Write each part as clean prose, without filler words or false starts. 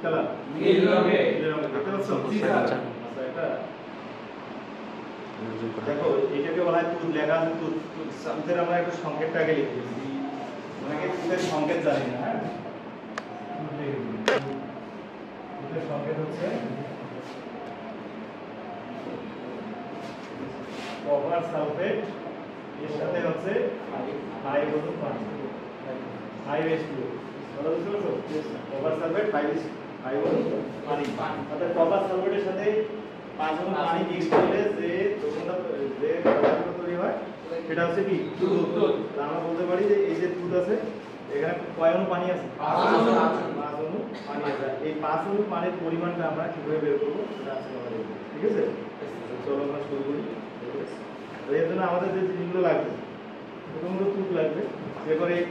Colour নীল রঙে দেখতে পাচ্ছ? আচ্ছা এটা দেখো এটাকে বলা হয় তুত, লেখা আছে তুত। তুতের আমরা একটু সংকেতটা আগে লিখে দিচ্ছি। অনেকে তুতের সংকেত জানি না। হ্যাঁ, তুতের সংকেত হচ্ছে কপার সালফেট, এর সাথে হচ্ছে 5H2 বলা বুঝতে পারছো? কপার সালফেট 5H2 পানি। অর্থাৎ কপার সালফেটের সাথে 5 অনু পানি মিক্স করলে যে দ্রবণটা যে পদার্থ তৈরি হয় সেটা হচ্ছে কি দুধ। আমরা বলতে পারি যে এই যে দুধ আছে এখানে কয় অনু পানি আছে? 5 অনু পানি আছে। এই 5 অনু পানির পরিমাণটা আমরা কিভাবে বের করব সেটা আজকে আমরা দেখব। ঠিক আছে, চলো আমরা শুরু করি। এর জন্য আমাদের যে জিনিসগুলো লাগবে, প্রথমত দুধ লাগবে। এরপর এই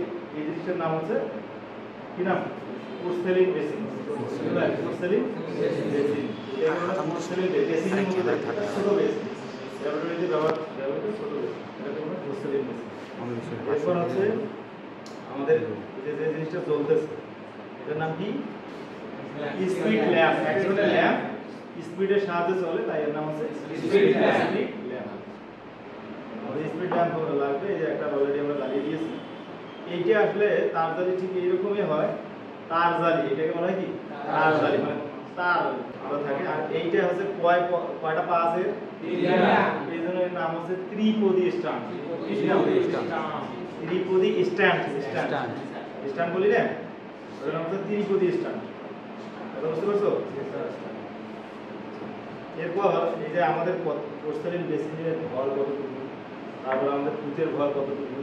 জিনিসটার নাম হচ্ছে কি নাম? Porcelain basin. Porcelain basin. এটা হলো পোর্সেলিন বেসিনের মধ্যে থাকে ছোট বেসিন। ল্যাবরেটরিতে ব্যবহৃত ছোট বেসিন। এটা হলো পোর্সেলিন বেসিন। এরপর হচ্ছে আমাদের যে জিনিসটা চলতেছে এটার নাম কি? Speed lamp. এক ধরনের ল্যাম্প স্পিডের সাহায্যে চলে, তাই এর নাম হচ্ছে স্পিড ল্যাম্প। আমাদের স্পিড ল্যাম্প লাগবে। এই যে একটা অলরেডি আমরা জ্বালিয়ে দিয়েছি। এইটা আসলে তার জালি ঠিক এইরকমই হয়, তার জালি। এটাকে বলা হয় কি? তার জালি, মানে তার থাকে। আর এইটা হচ্ছে কয়টা পা আছে? এই জন্য এর নাম হচ্ছে ত্রিপদী স্ট্যান্ড। ত্রিপদী স্ট্যান্ড স্ট্যান্ড বলি না, ওর নাম হচ্ছে ত্রিপদী স্ট্যান্ড। এটা বুঝতে পারছো? এরপর এই যে আমাদের পোর্সেলিন বেসিনের ভর কতটুকু, তারপর আমাদের তুতের ভর কতটুকু,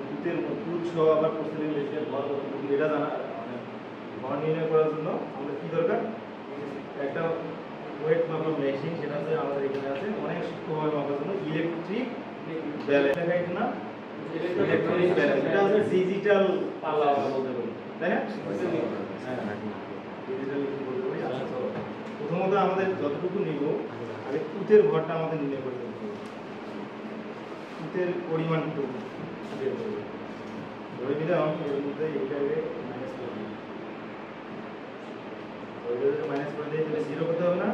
তুত সহ আবার পোর্সেলিন বেসিনের ভর কতটুকু, এটা জানা মানে ভর নির্ণয় করার জন্য আমাদের কি দরকার? একটা ওয়েট মাপার মেশিন, সেটা হচ্ছে আমাদের এখানে আছে। অনেক সূক্ষ্মভাবে মাপার জন্য ইলেকট্রিক ব্যালেন্স না, ইলেকট্রনিক ব্যালেন্স। এটা হচ্ছে ডিজিটাল পাল্লা বলতে পারি, তাই না? ডিজিটাল বলতে পারি। আচ্ছা, প্রথমত আমাদের যতটুকু নিব আগে তুতের ভরটা আমাদের নির্ণয় করতে হবে। তুতের পরিমাণটুকু বের করব। ধরে নিলাম এর মধ্যে এটাকে মাইনাস করে দিই। ওইটাকে মাইনাস করে দিয়ে তাহলে 0 করতে হবে না?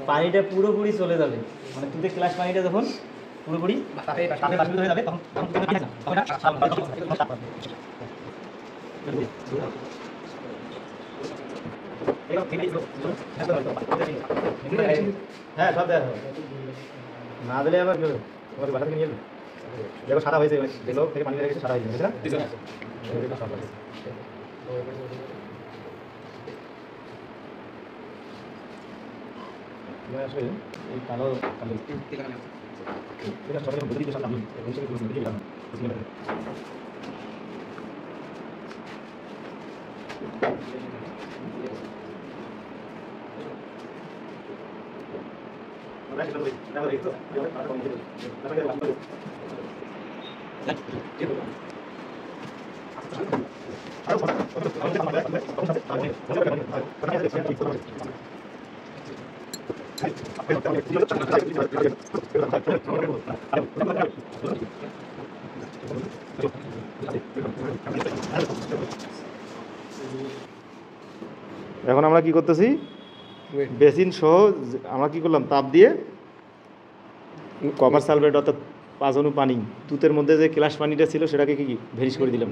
পানিটা পুরোপুরি চলে যাবে, মানে তুই ক্লাস পানিটা যখন পুরোপুরি হয়ে যাবে তখন হ্যাঁ সব দেওয়া হবে। না দিলে আবার তোমার বাসা থেকে নিয়ে যাবে। দেখো সাদা হয়েছে, দেখো থেকে পানি লেগেছে, সাদা হয়েছে, বুঝলে না? আসলে এই কালো এখন আমরা কি করতেছি, বেসিন সহ আমরা কি করলাম, তাপ দিয়ে কপার সালফেট অর্থাৎ 5 অনু পানি, তুতের মধ্যে যে ক্লাস পানিটা ছিল সেটাকে কি ভেরিশ করে দিলাম,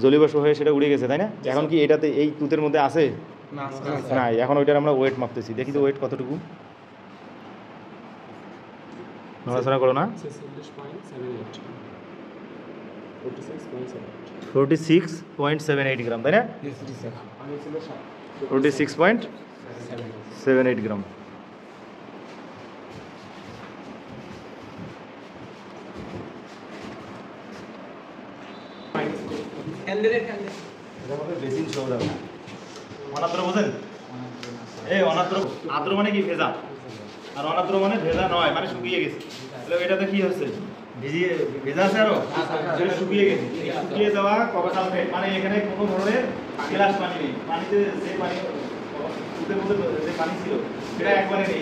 জলীয়বাষ্প হয়ে সেটা উড়ে গেছে, তাই না? এখন কি এটাতে এই তুতের মধ্যে আছে না? এখন ওইটার আমরা ওয়েট মাপতেছি, দেখি তো ওয়েট কতটুকু। নড়াচড়া করো না। 46.78 গ্রাম, তাই না? 46.78 গ্রাম। এটা হবে বেসিন সহ দাও। অনাদ্র বোঝেন? এই অনাদ্র, আদ্র মানে কি ভেজা, আর অনাদ্র মানে ভেজা নয়, মানে শুকিয়ে গেছে। তাহলে এটাতে কি হচ্ছে, ভেজা আছে আরো, যেটা শুকিয়ে গেছে। শুকিয়ে যাওয়া কপার সালফেট মানে এখানে কোনো ধরনের গ্লাস পানি নেই। পানিতে যে পানি দুধের মধ্যে যে পানি ছিল সেটা একবারে নেই,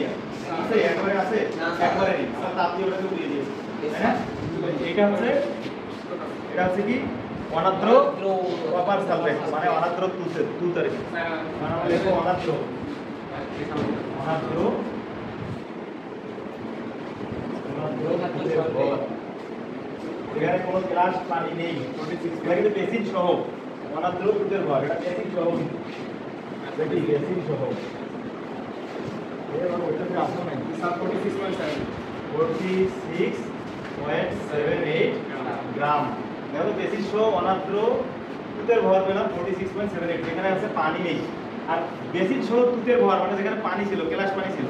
আছে একবারে আছে, একবারে নেই। আমরা তাপ দিয়ে ওটাকে উড়িয়ে দিয়েছি, তাই না? এটা হচ্ছে কি অনাদ্র কপার সালফেট, মানে অনাদ্র তুত আর কি, মানে আমরা লিখবো অনাদ্র এখানে কোনো গ্লাস পানি নেই, এটা কিন্তু বেসিন সহ অনাদ্র দুধের ভর, এটা বেসিন সহ, এটি বেসিন সহ। এবার ওইটাতে আসো না 46.78 গ্রাম। দেখো বেসিন সহ অনাদ্র দুধের ভর পেলাম 46.78, যেখানে আছে পানি নেই। আর বেসিন সহ দুধের ভর মানে যেখানে পানি ছিল, গ্লাস পানি ছিল,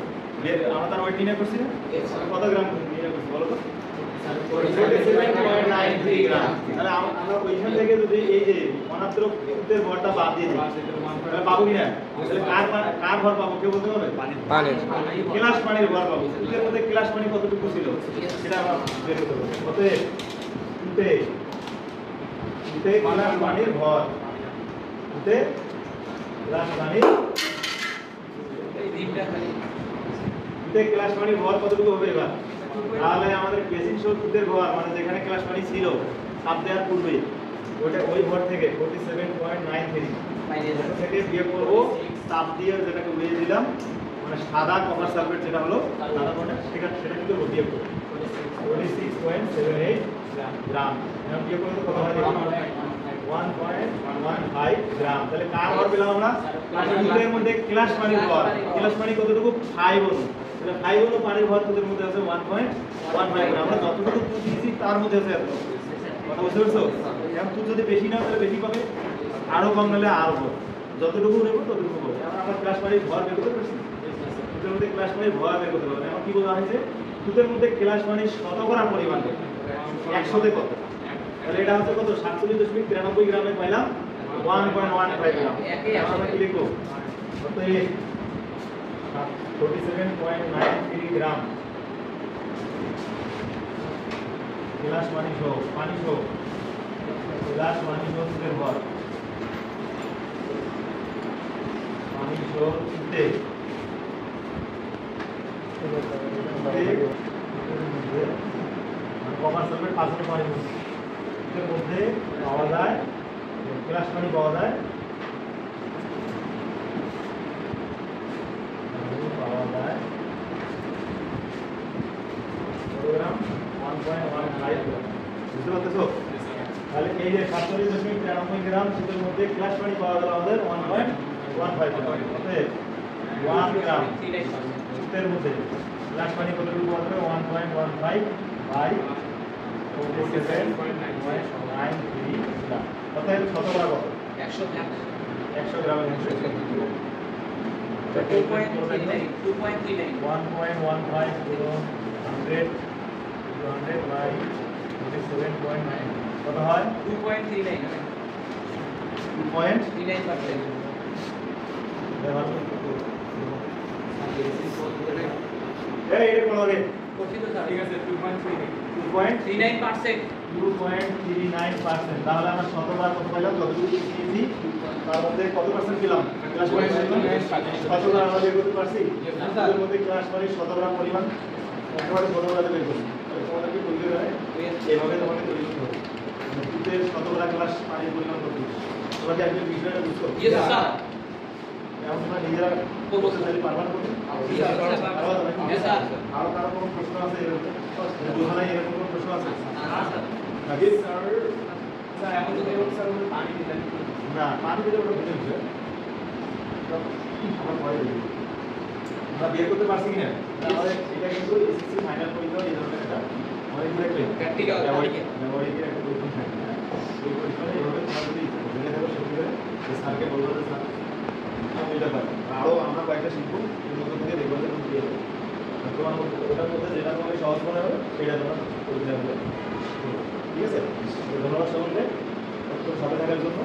আমরা তার ওয়েট নির্ণয় করছি না, কত গ্রাম নির্ণয় করছি বলো তো? 47.93 গ্রাম। তাহলে আমরা ওইখান থেকে যদি এই যে অনাদ্র দুধের ভরটা বাদ দিয়ে দিই তাহলে পাবো কি না? তাহলে কার ভর পাবো কেউ বলতে পারবে? পানি, গ্লাস পানির ভর পাবো। দুধের মধ্যে গ্লাস পানি কতটুকু ছিল সেটা আমরা বের করতে হবে। অতএব দুধে গ্লাস পানির ভর, দুধে গ্লাস পানির গ্লাস পানির ভর কতটুকু হবে এবার? তাহলে আমাদের বেসিন সহ দুধের ভর মানে যেখানে গ্লাস পানি ছিল তাপ দেওয়ার পূর্বে ওইটা ওই ভর থেকে 47.93 থেকে বিয়োগ করব তাপ দিয়ে যেটাকে উড়িয়ে দিলাম, মানে সাদা কপার সালফেট যেটা হলো সাদা মানে সেটা কিন্তু বিয়োগ করব 46.78 গ্রাম। এখন বিয়োগ করলে কত হয়? 1.115 গ্রাম। তাহলে কার ভর পেলাম আমরা? দুধের মধ্যে গ্লাস পানির ভর, গ্লাস পানি কতটুকু? 5 অনু। তাহলে 5 অনু পানির ভর দুধের মধ্যে আছে 1.15 গ্রাম। আমরা যতটুকু দুধ দিয়েছি তার মধ্যে আছে এত। কথা বুঝতে পারছো? এখন দুধ যদি বেশি নাও তাহলে বেশি পাবে, আরো কম নিলে আরো কম, যতটুকু নেব ততটুকু পাবে। আমরা গ্লাস পানির ভর বের করতে পারছি, দুধের মধ্যে গ্লাস পানির ভর বের করতে পারবে। এখন কি বলা হয়েছে? দুধের মধ্যে গ্লাস পানির শতকরা পরিমাণ 100তে কত? তাহলে এটা হচ্ছে কত? 47.93 গ্রামে পাইলাম 1.15 গ্রাম। আমরা কি লিখবো? অতএব 47.93 গ্রাম গ্লাস পানি সহ গ্লাস পানি সহ দুধের ভর, পানি সহ দুধে কপার সালফেট 500 পানি এর মধ্যে পাওয়া যায়, গ্লাস পানি পাওয়া যায় 1.15 গ্রাম। বুঝতে পারতেছো? তাহলে এই যে 47.93 গ্রাম সেটার মধ্যে গ্লাস পানি পাওয়া গেল আমাদের 1.15 গ্রাম। অতএব 1 গ্রাম দুধের মধ্যে গ্লাস পানি কতটুকু পাওয়া যাবে? 1.15 বাই 47.93 গ্রাম। অতএব শতকরা কত? 100 গ্রামের 2.39 1.15 গুণন 100 বাই 47.9 কত হয়? 2.39 এই এটা কোন রে? ঠিক আছে 2.39%। তাহলে আমরা শতকরা কত পাইলাম? যতটুকু দিয়েছি তার মধ্যে কত পার্সেন্ট পেলাম? ক্লাস পানি শতকরা আমরা বের করতে পারছি। এর মধ্যে ক্লাস পানি শতকরা পরিমাণ একেবারে শতকরাতে বের করছি। তোমাদের কি বুঝতে হবে? এইভাবে তোমাকে তৈরি করতে হবে। দুধের শতকরা গ্লাস পানির পরিমাণ কত? তোমরা কি একজন বিষয়টা বুঝছো? এখন তোমরা নিজেরা বলতে চাইলে পারবা না করতে? আরো কারো কোনো প্রশ্ন আছে এরকম? এরকম কোনো প্রশ্ন আছে? না, পানি দিলে ওটা বুঝে বুঝে আমার ভয় দেবে। আমরা বের করতে পারছি কিনা? আমাদের এটা কিন্তু এসএসসি ফাইনাল পরীক্ষা এই ধরনের একটা আমাদের প্র্যাকটিক্যাল ব্যবহারিকের একটা পরীক্ষা থাকে। এই পরীক্ষাটা এইভাবে তোমরা যদি জেনে থাকো সেক্ষেত্রে স্যারকে বলবো যে স্যার আমি এটা পারি, আরও আমরা কয়েকটা শিখবো এর মধ্যে থেকে দেখবো যে তুমি দিয়ে দেবো। তোমার ওটার মধ্যে যেটা তোমাকে সহজ মনে হবে সেটা তোমার পরীক্ষা হবে। ঠিক আছে? ধন্যবাদ সকলকে সাথে থাকার জন্য।